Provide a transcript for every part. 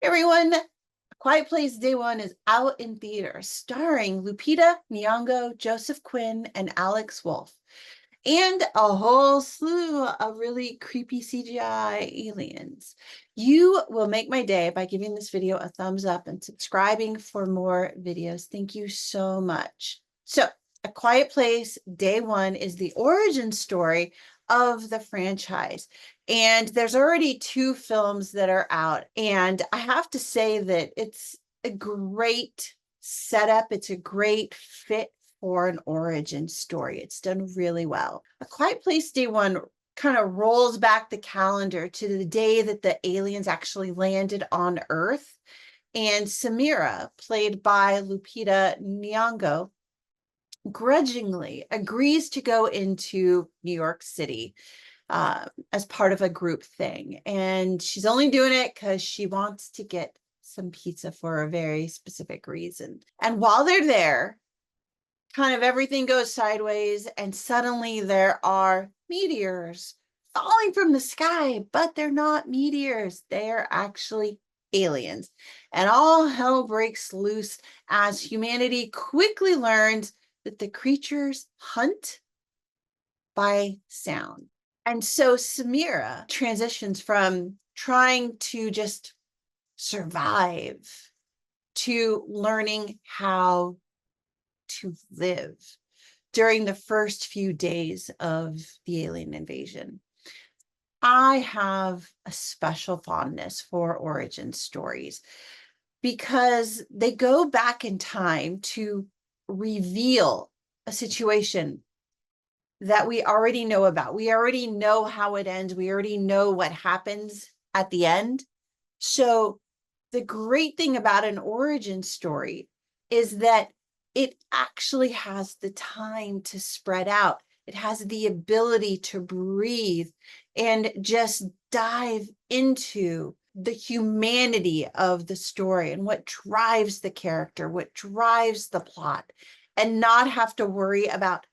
Everyone, A Quiet Place Day One is out in theaters, starring Lupita Nyong'o, Joseph Quinn, and Alex Wolff, and a whole slew of really creepy CGI aliens. You will make my day by giving this video a thumbs up and subscribing for more videos. Thank you so much. So, A Quiet Place Day One is the origin story of the franchise. And there's already 2 films that are out. And I have to say that it's a great setup. It's a great fit for an origin story. It's done really well. A Quiet Place Day One kind of rolls back the calendar to the day that the aliens actually landed on Earth. And Samira, played by Lupita Nyong'o, grudgingly agrees to go into New York City as part of a group thing. And she's only doing it because she wants to get some pizza for a very specific reason. And while they're there, kind of everything goes sideways, and suddenly there are meteors falling from the sky, but they're not meteors. They're actually aliens. And all hell breaks loose as humanity quickly learns that the creatures hunt by sound. And so Samira transitions from trying to just survive to learning how to live during the first few days of the alien invasion. I have a special fondness for origin stories because they go back in time to reveal a situation that we already know about. We already know how it ends. We already know what happens at the end. So the great thing about an origin story is that it actually has the time to spread out. It has the ability to breathe and just dive into the humanity of the story and what drives the character, what drives the plot, and not have to worry about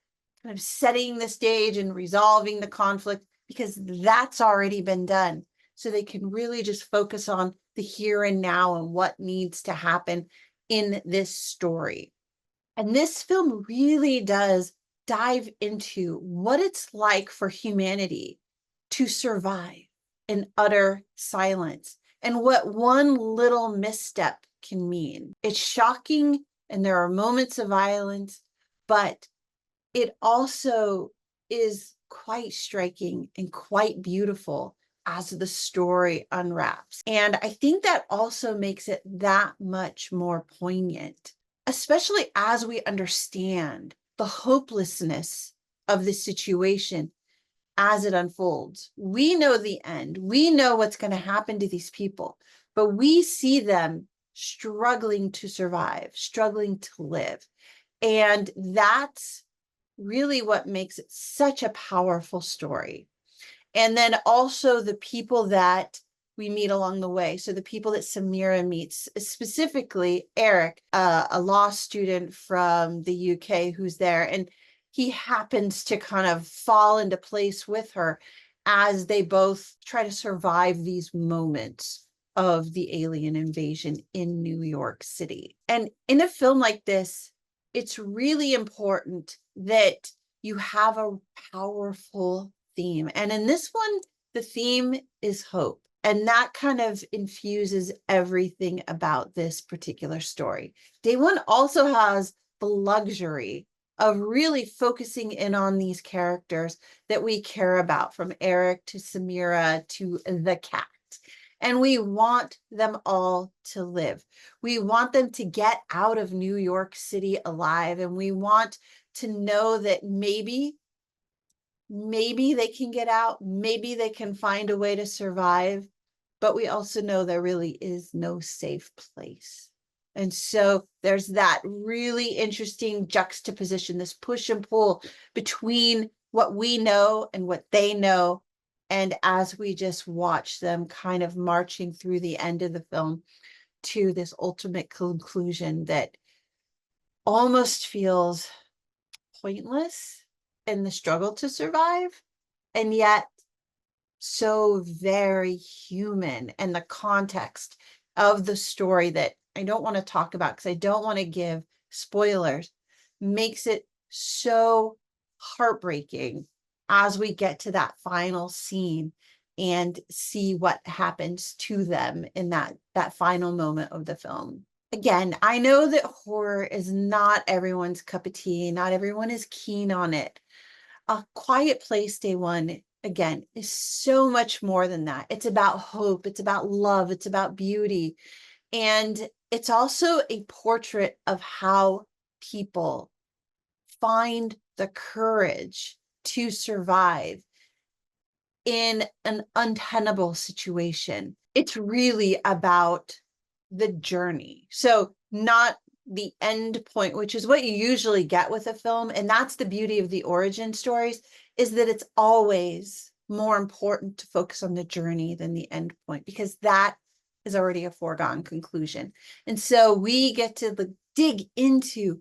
kind of setting the stage and resolving the conflict, because that's already been done. So they can really just focus on the here and now and what needs to happen in this story. And this film really does dive into what it's like for humanity to survive in utter silence and what one little misstep can mean. It's shocking and there are moments of violence, but it also is quite striking and quite beautiful as the story unwraps. And I think that also makes it that much more poignant, especially as we understand the hopelessness of the situation as it unfolds. We know the end. We know what's going to happen to these people, but we see them struggling to survive, struggling to live. And that's really what makes it such a powerful story. And then also the people that we meet along the way. So the people that Samira meets, specifically Eric, a law student from the UK who's there, and he happens to kind of fall into place with her as they both try to survive these moments of the alien invasion in New York City. And in a film like this, it's really important that you have a powerful theme. And in this one, the theme is hope. And that kind of infuses everything about this particular story. Day One also has the luxury of really focusing in on these characters that we care about, from Eric to Samira to the cat. And we want them all to live. We want them to get out of New York City alive. And we want to know that maybe they can get out. Maybe they can find a way to survive. But we also know there really is no safe place. And so there's that really interesting juxtaposition, this push and pull between what we know and what they know. And as we just watch them kind of marching through the end of the film to this ultimate conclusion that almost feels pointless in the struggle to survive, and yet so very human, and the context of the story that I don't want to talk about because I don't want to give spoilers, makes it so heartbreaking as we get to that final scene and see what happens to them in that final moment of the film. Again, I know that horror is not everyone's cup of tea. Not everyone is keen on it. A Quiet Place Day One, again, is so much more than that. It's about hope. It's about love. It's about beauty. And it's also a portrait of how people find the courage to survive in an untenable situation. It's really about the journey. So not the end point, which is what you usually get with a film. And that's the beauty of the origin stories, is that it's always more important to focus on the journey than the end point, because that is already a foregone conclusion. And so we get to dig into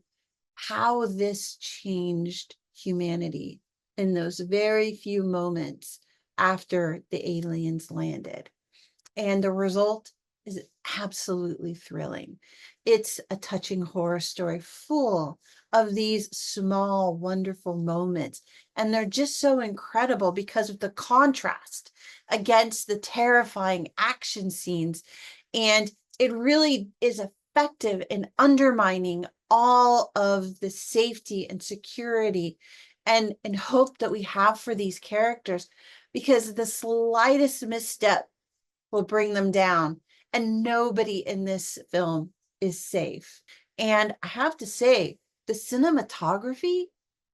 how this changed humanity in those very few moments after the aliens landed. And the result is absolutely thrilling. It's a touching horror story full of these small, wonderful moments. And they're just so incredible because of the contrast against the terrifying action scenes. And it really is effective in undermining all of the safety and security and hope that we have for these characters, because the slightest misstep will bring them down, and nobody in this film is safe. And I have to say, the cinematography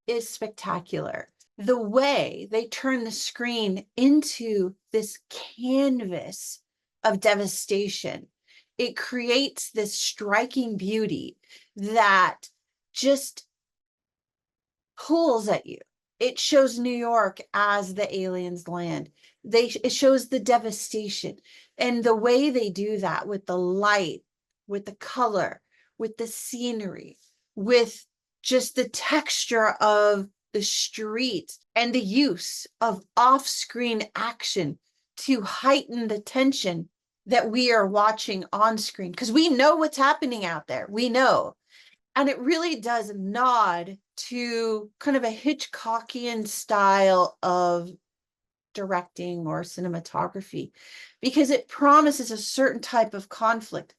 is spectacular. The way they turn the screen into this canvas of devastation, it creates this striking beauty that just pulls at you. It shows New York as the aliens land. It shows the devastation, and the way they do that with the light, with the color, with the scenery, with just the texture of the streets, and the use of off-screen action to heighten the tension that we are watching on screen, because we know what's happening out there. We know. And it really does nod to kind of a Hitchcockian style of directing or cinematography, because it promises a certain type of conflict,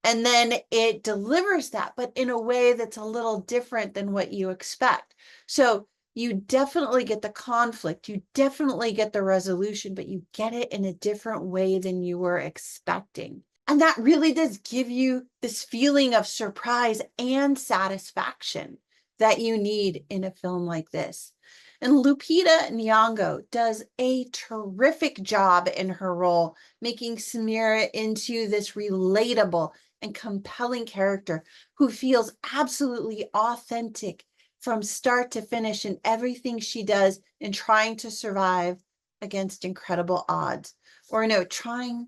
and then it delivers that, but in a way that's a little different than what you expect. So you definitely get the conflict, you definitely get the resolution, but you get it in a different way than you were expecting. And that really does give you this feeling of surprise and satisfaction that you need in a film like this. And Lupita Nyong'o does a terrific job in her role, making Samira into this relatable and compelling character who feels absolutely authentic from start to finish in everything she does in trying to survive against incredible odds, or no, trying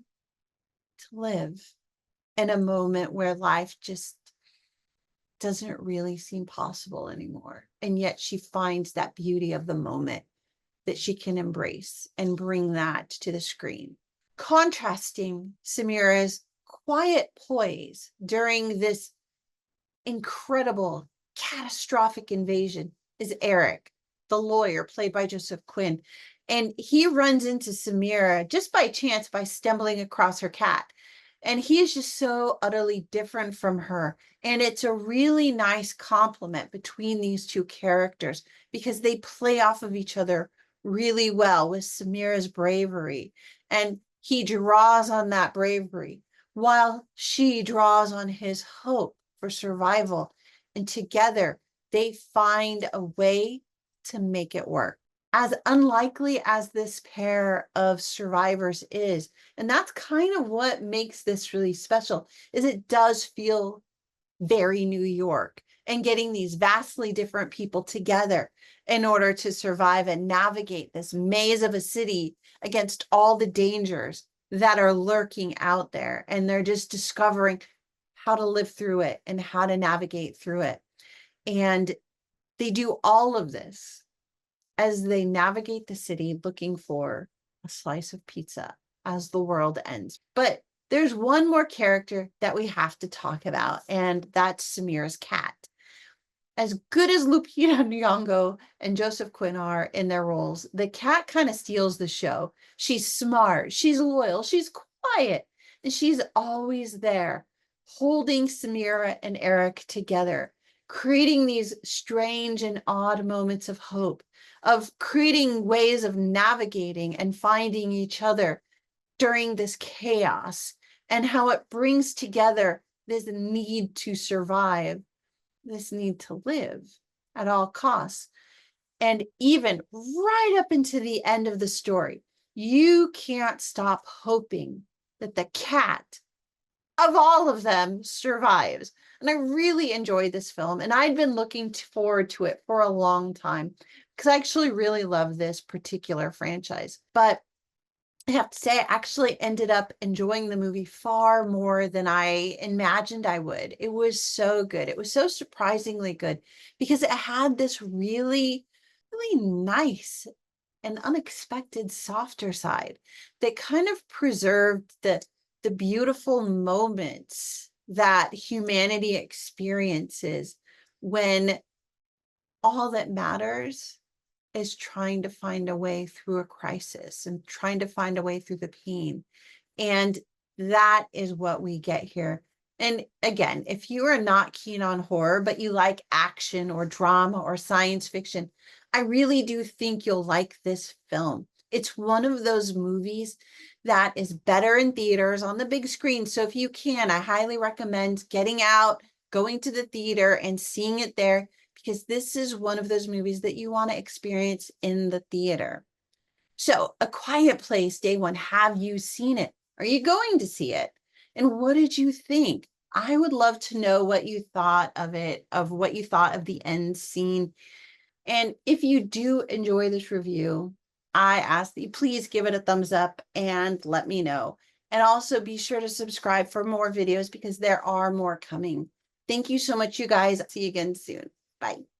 to live in a moment where life just doesn't really seem possible anymore. And yet she finds that beauty of the moment that she can embrace and bring that to the screen. Contrasting Samira's quiet poise during this incredible, catastrophic invasion is Eric, the lawyer played by Joseph Quinn. And he runs into Samira just by chance by stumbling across her cat. And he is just so utterly different from her. And it's a really nice compliment between these two characters, because they play off of each other really well with Samira's bravery. And he draws on that bravery while she draws on his hope for survival. And together they find a way to make it work. As unlikely as this pair of survivors is, and that's kind of what makes this really special, is it does feel very New York, and getting these vastly different people together in order to survive and navigate this maze of a city against all the dangers that are lurking out there. And they're just discovering how to live through it and how to navigate through it. And they do all of this as they navigate the city looking for a slice of pizza as the world ends. But there's one more character that we have to talk about, and that's Samira's cat. As good as Lupita Nyong'o and Joseph Quinn are in their roles, the cat kind of steals the show. She's smart, she's loyal, she's quiet, and she's always there, holding Samira and Eric together, creating these strange and odd moments of hope, of creating ways of navigating and finding each other during this chaos, and how it brings together this need to survive, this need to live at all costs. And even right up into the end of the story, you can't stop hoping that the cat of all of them survives. And I really enjoyed this film, and I'd been looking forward to it for a long time because I actually really love this particular franchise. But I have to say, I actually ended up enjoying the movie far more than I imagined I would. It was so good. It was so surprisingly good because it had this really, really nice and unexpected softer side that kind of preserved the beautiful moments that humanity experiences when all that matters is trying to find a way through a crisis and trying to find a way through the pain. And that is what we get here. And again, if you are not keen on horror, but you like action or drama or science fiction, I really do think you'll like this film. It's one of those movies that is better in theaters on the big screen. So if you can, I highly recommend getting out, going to the theater and seeing it there, because this is one of those movies that you want to experience in the theater. So, A Quiet Place, day one, have you seen it? Are you going to see it? And what did you think? I would love to know what you thought of it, of what you thought of the end scene. And if you do enjoy this review, I ask that you please give it a thumbs up and let me know. And also be sure to subscribe for more videos because there are more coming. Thank you so much, you guys. See you again soon. Bye.